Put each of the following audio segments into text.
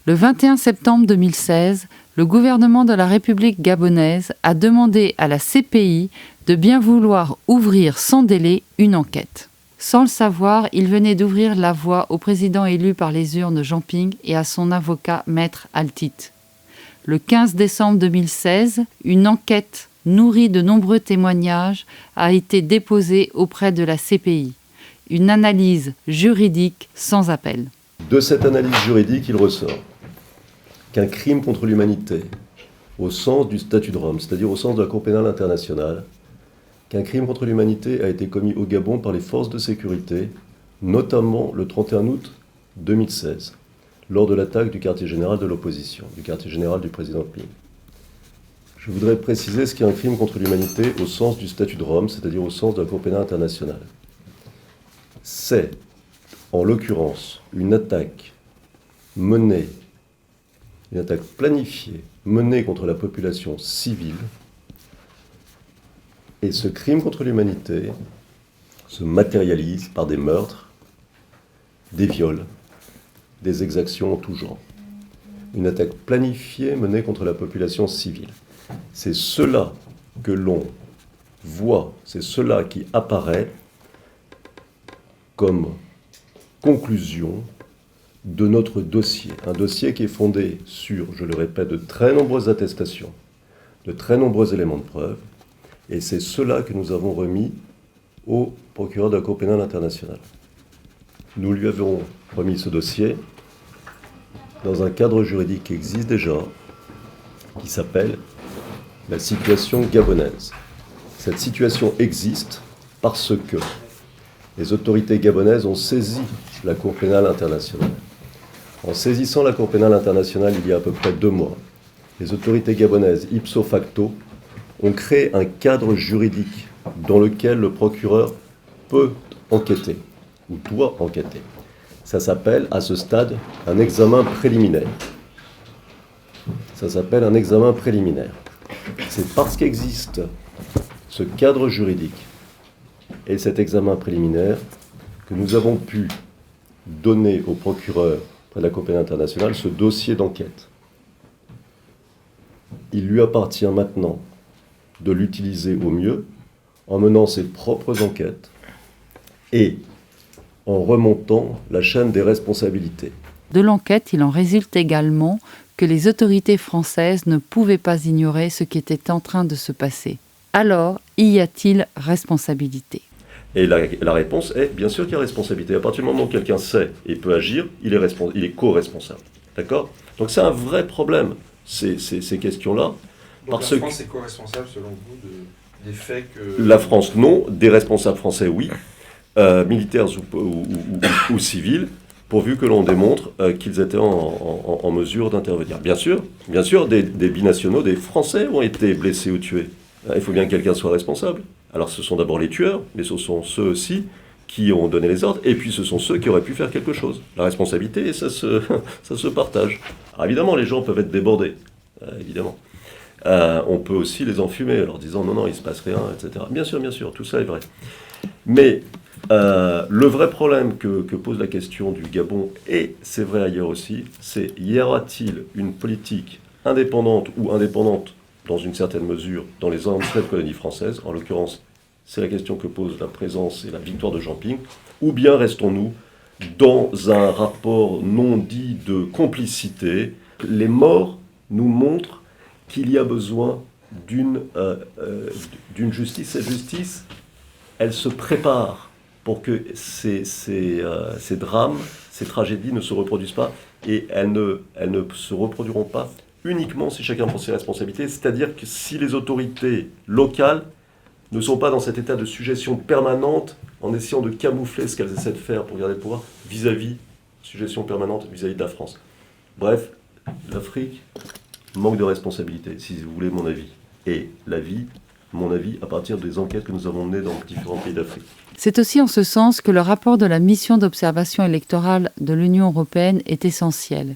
Le 21 septembre 2016, le gouvernement de la République gabonaise a demandé à la CPI de bien vouloir ouvrir sans délai une enquête. Sans le savoir, il venait d'ouvrir la voie au président élu par les urnes Jean Ping et à son avocat Maître Altit. Le 15 décembre 2016, une enquête nourrie de nombreux témoignages a été déposée auprès de la CPI. Une analyse juridique sans appel. De cette analyse juridique, il ressort qu'un crime contre l'humanité, au sens du statut de Rome, c'est-à-dire au sens de la Cour pénale internationale, qu'un crime contre l'humanité a été commis au Gabon par les forces de sécurité, notamment le 31 août 2016, lors de l'attaque du quartier général de l'opposition, du quartier général du président Ping. Je voudrais préciser ce qu'est un crime contre l'humanité au sens du statut de Rome, c'est-à-dire au sens de la Cour pénale internationale. C'est, en l'occurrence, une attaque planifiée, menée contre la population civile. Et ce crime contre l'humanité se matérialise par des meurtres, des viols, des exactions en tout genre. Une attaque planifiée menée contre la population civile. C'est cela que l'on voit, c'est cela qui apparaît comme conclusion de notre dossier. Un dossier qui est fondé sur, je le répète, de très nombreuses attestations, de très nombreux éléments de preuve, et c'est cela que nous avons remis au procureur de la Cour pénale internationale. Nous lui avons remis ce dossier dans un cadre juridique qui existe déjà, qui s'appelle la situation gabonaise. Cette situation existe parce que les autorités gabonaises ont saisi la Cour pénale internationale. En saisissant la Cour pénale internationale il y a à peu près 2 mois, les autorités gabonaises, ipso facto, ont créé un cadre juridique dans lequel le procureur peut enquêter, ou doit enquêter. Ça s'appelle, à ce stade, un examen préliminaire. Ça s'appelle un examen préliminaire. C'est parce qu'existe ce cadre juridique et cet examen préliminaire que nous avons pu donner au procureur près de la Cour pénale internationale ce dossier d'enquête. Il lui appartient maintenant de l'utiliser au mieux en menant ses propres enquêtes et en remontant la chaîne des responsabilités. De l'enquête, il en résulte également que les autorités françaises ne pouvaient pas ignorer ce qui était en train de se passer. Alors, y a-t-il responsabilité ? Et la réponse est, bien sûr qu'il y a responsabilité. À partir du moment où quelqu'un sait et peut agir, il est co-responsable. D'accord ? Donc c'est un vrai problème, ces questions-là. Donc la France est co-responsable, selon vous, des faits que... La France, non. Des responsables français, oui. Militaires ou civils, pourvu que l'on démontre qu'ils étaient en mesure d'intervenir. Bien sûr, des binationaux, des Français ont été blessés ou tués. Il faut bien que quelqu'un soit responsable. Alors ce sont d'abord les tueurs, mais ce sont ceux aussi qui ont donné les ordres, et puis ce sont ceux qui auraient pu faire quelque chose. La responsabilité, ça se partage. Alors évidemment, les gens peuvent être débordés, évidemment. On peut aussi les enfumer, en leur disant non, il ne se passe rien, etc. Bien sûr, tout ça est vrai. Mais le vrai problème que pose la question du Gabon, et c'est vrai ailleurs aussi, c'est y aura-t-il une politique indépendante ou indépendante dans une certaine mesure dans les anciennes colonies françaises, en l'occurrence c'est la question que pose la présence et la victoire de Jean Ping, ou bien restons-nous dans un rapport non dit de complicité. Les morts nous montrent qu'il y a besoin d'une justice. Cette justice, elle se prépare pour que ces drames, ces tragédies ne se reproduisent pas, et elles ne se reproduiront pas uniquement si chacun prend ses responsabilités, c'est-à-dire que si les autorités locales ne sont pas dans cet état de suggestion permanente, en essayant de camoufler ce qu'elles essaient de faire pour garder le pouvoir, suggestion permanente vis-à-vis de la France. Bref, l'Afrique manque de responsabilité, si vous voulez mon avis. Et mon avis, à partir des enquêtes que nous avons menées dans différents pays d'Afrique. C'est aussi en ce sens que le rapport de la mission d'observation électorale de l'Union européenne est essentiel.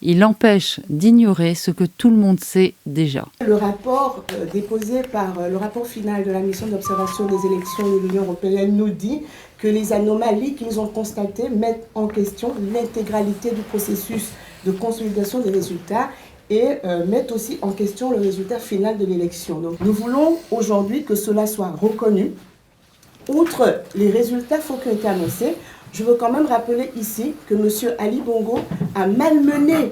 Il empêche d'ignorer ce que tout le monde sait déjà. Le rapport déposé par le rapport final de la mission d'observation des élections de l'Union européenne nous dit que les anomalies qu'ils ont constatées mettent en question l'intégralité du processus de consolidation des résultats et mettent aussi en question le résultat final de l'élection. Donc nous voulons aujourd'hui que cela soit reconnu. Outre les résultats faux qui ont été annoncés, je veux quand même rappeler ici que M. Ali Bongo a malmené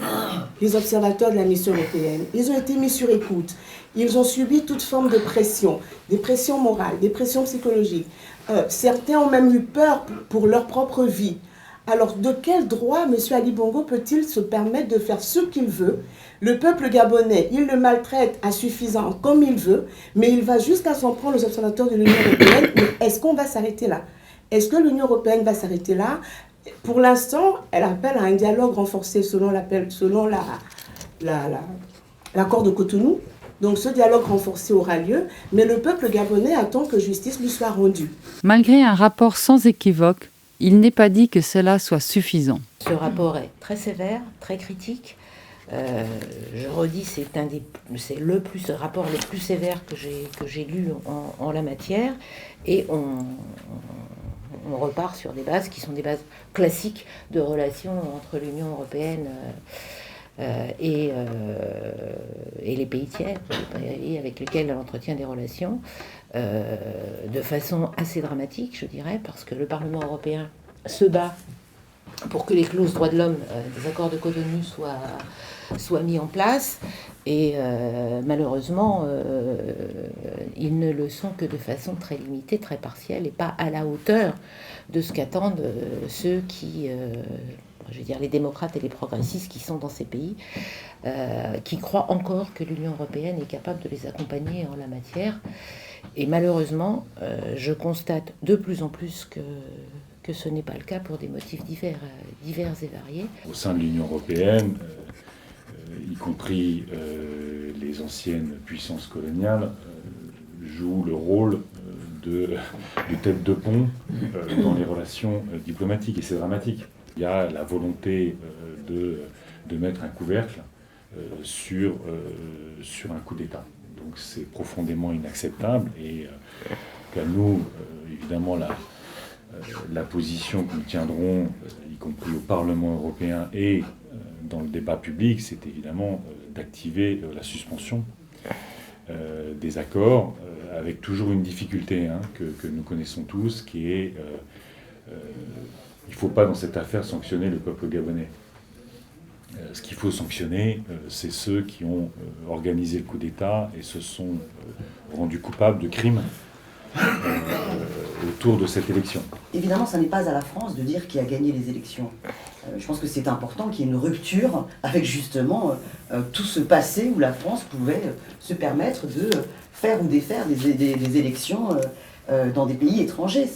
les observateurs de la mission européenne. Ils ont été mis sur écoute. Ils ont subi toute forme de pression, des pressions morales, des pressions psychologiques. Certains ont même eu peur pour leur propre vie. Alors, de quel droit M. Ali Bongo peut-il se permettre de faire ce qu'il veut? Le peuple gabonais, il le maltraite à suffisant comme il veut, mais il va jusqu'à s'en prendre aux observateurs de l'Union européenne. Mais est-ce qu'on va s'arrêter là? Est-ce que l'Union européenne va s'arrêter là? Pour l'instant, elle appelle à un dialogue renforcé selon l'accord de Cotonou. Donc ce dialogue renforcé aura lieu, mais le peuple gabonais attend que justice lui soit rendue. Malgré un rapport sans équivoque, il n'est pas dit que cela soit suffisant. Ce rapport est très sévère, très critique. Je redis, c'est le rapport le plus sévère que j'ai lu en la matière. Et on repart sur des bases qui sont des bases classiques de relations entre l'Union européenne et les pays tiers, et avec lesquels elle entretient des relations, de façon assez dramatique, je dirais, parce que le Parlement européen se bat pour que les clauses droits de l'homme des accords de Cotonou soient mis en place, et malheureusement, ils ne le sont que de façon très limitée, très partielle, et pas à la hauteur de ce qu'attendent ceux qui... je veux dire les démocrates et les progressistes qui sont dans ces pays, qui croient encore que l'Union européenne est capable de les accompagner en la matière. Et malheureusement, je constate de plus en plus que ce n'est pas le cas pour des motifs divers et variés. Au sein de l'Union européenne, y compris les anciennes puissances coloniales, jouent le rôle de tête de pont dans les relations diplomatiques, et c'est dramatique. Il y a la volonté de mettre un couvercle sur un coup d'État. Donc c'est profondément inacceptable, et qu'à nous, évidemment, la position que nous tiendrons, y compris au Parlement européen et dans le débat public, c'est évidemment d'activer la suspension des accords, avec toujours une difficulté que nous connaissons tous, qui est il ne faut pas dans cette affaire sanctionner le peuple gabonais. Ce qu'il faut sanctionner, c'est ceux qui ont organisé le coup d'État et se sont rendus coupables de crimes autour de cette élection. Évidemment, ça n'est pas à la France de dire qui a gagné les élections. Je pense que c'est important qu'il y ait une rupture avec justement tout ce passé où la France pouvait se permettre de faire ou défaire des élections dans des pays étrangers.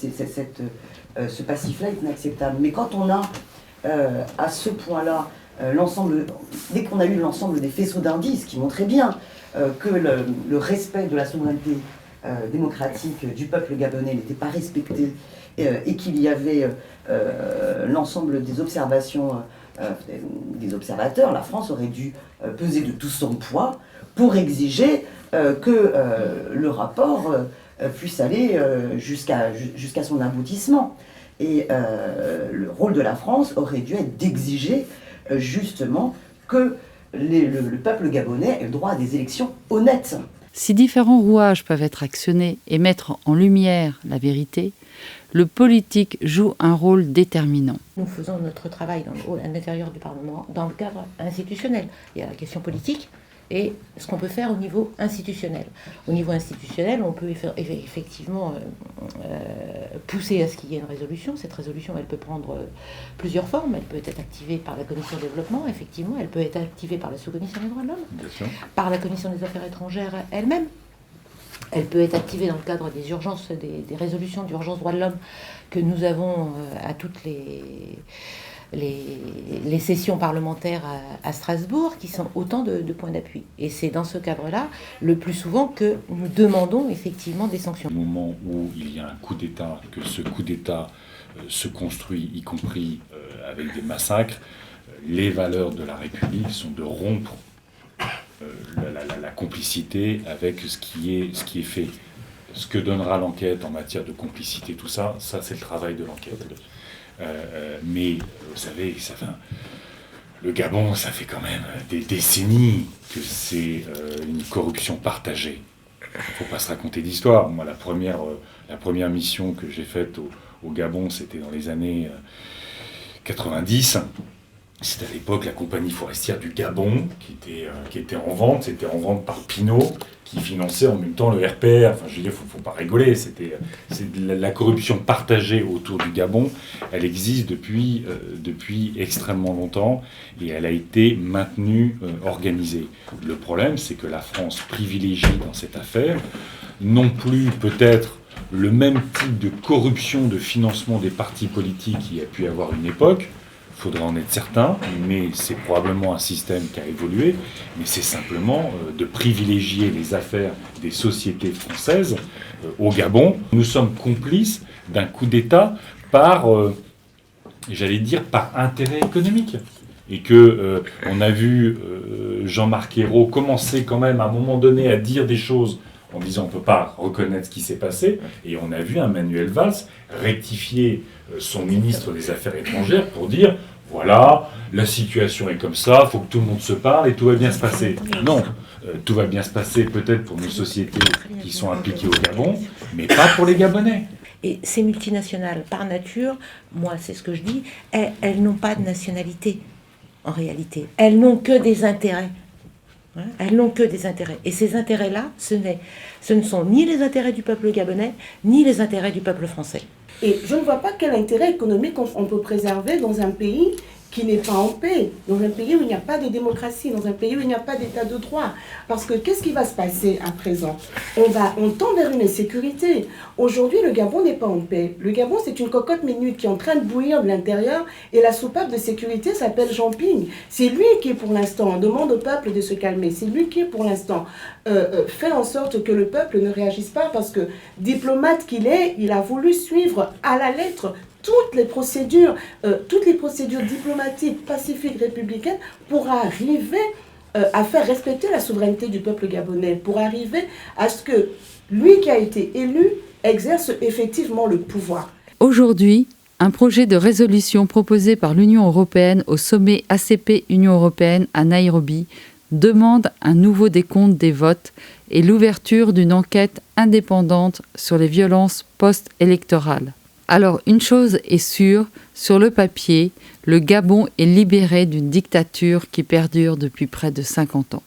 Ce passif-là est inacceptable. Mais quand on a à ce point-là dès qu'on a eu l'ensemble des faisceaux d'indices qui montraient bien que le respect de la souveraineté démocratique du peuple gabonais n'était pas respecté, et qu'il y avait l'ensemble des observations des observateurs, la France aurait dû peser de tout son poids pour exiger que le rapport puisse aller jusqu'à son aboutissement. Et le rôle de la France aurait dû être d'exiger justement que le peuple gabonais ait le droit à des élections honnêtes. Si différents rouages peuvent être actionnés et mettre en lumière la vérité, le politique joue un rôle déterminant. Nous faisons notre travail à l'intérieur du Parlement dans le cadre institutionnel. Il y a la question politique et ce qu'on peut faire au niveau institutionnel. Au niveau institutionnel, on peut effectivement pousser à ce qu'il y ait une résolution. Cette résolution, elle peut prendre plusieurs formes. Elle peut être activée par la Commission de développement, effectivement. Elle peut être activée par la sous-commission des droits de l'homme, par la Commission des affaires étrangères elle-même. Elle peut être activée dans le cadre des urgences, des résolutions d'urgence droits de l'homme que nous avons à toutes les sessions parlementaires à Strasbourg, qui sont autant de points d'appui. Et c'est dans ce cadre-là, le plus souvent, que nous demandons effectivement des sanctions. Au moment où il y a un coup d'État, que ce coup d'État se construit, y compris avec des massacres, les valeurs de la République sont de rompre la complicité avec ce qui est fait. Ce que donnera l'enquête en matière de complicité, tout ça c'est le travail de l'enquête. Mais vous savez, Le Gabon, ça fait quand même des décennies que c'est une corruption partagée. Il ne faut pas se raconter d'histoire. Moi, la première mission que j'ai faite au Gabon, c'était dans les années 90. C'était à l'époque la compagnie forestière du Gabon qui était en vente. C'était en vente par Pinault, qui finançait en même temps le RPR. Enfin, je veux dire, faut pas rigoler. C'est la corruption partagée autour du Gabon. Elle existe depuis extrêmement longtemps et elle a été maintenue, organisée. Le problème, c'est que la France privilégie dans cette affaire non plus peut-être le même type de corruption de financement des partis politiques qu'il y a pu y avoir une époque. Il faudra en être certain, mais c'est probablement un système qui a évolué, mais c'est simplement de privilégier les affaires des sociétés françaises au Gabon. Nous sommes complices d'un coup d'État par intérêt économique. Et que on a vu Jean-Marc Ayrault commencer quand même à un moment donné à dire des choses en disant on ne peut pas reconnaître ce qui s'est passé, et on a vu un Manuel Valls rectifier son ministre des Affaires étrangères pour dire voilà, la situation est comme ça, il faut que tout le monde se parle et tout va bien se passer. Non, tout va bien se passer peut-être pour nos sociétés qui sont impliquées au Gabon, mais pas pour les Gabonais. Et ces multinationales, par nature, moi c'est ce que je dis, elles n'ont pas de nationalité en réalité. Elles n'ont que des intérêts. Elles n'ont que des intérêts. Et ces intérêts-là, ce ne sont ni les intérêts du peuple gabonais, ni les intérêts du peuple français. Et je ne vois pas quel intérêt économique on peut préserver dans un pays qui n'est pas en paix, dans un pays où il n'y a pas de démocratie, dans un pays où il n'y a pas d'état de droit. Parce que qu'est-ce qui va se passer à présent ? On tend vers une insécurité. Aujourd'hui, le Gabon n'est pas en paix. Le Gabon, c'est une cocotte minute qui est en train de bouillir de l'intérieur et la soupape de sécurité s'appelle Jean Ping. C'est lui qui, pour l'instant, on demande au peuple de se calmer. C'est lui qui, pour l'instant, fait en sorte que le peuple ne réagisse pas parce que, diplomate qu'il est, il a voulu suivre à la lettre toutes les procédures diplomatiques, pacifiques, républicaines pour arriver à faire respecter la souveraineté du peuple gabonais, pour arriver à ce que lui qui a été élu exerce effectivement le pouvoir. Aujourd'hui, un projet de résolution proposé par l'Union européenne au sommet ACP-Union européenne à Nairobi demande un nouveau décompte des votes et l'ouverture d'une enquête indépendante sur les violences post-électorales. Alors, une chose est sûre, sur le papier, le Gabon est libéré d'une dictature qui perdure depuis près de 50 ans.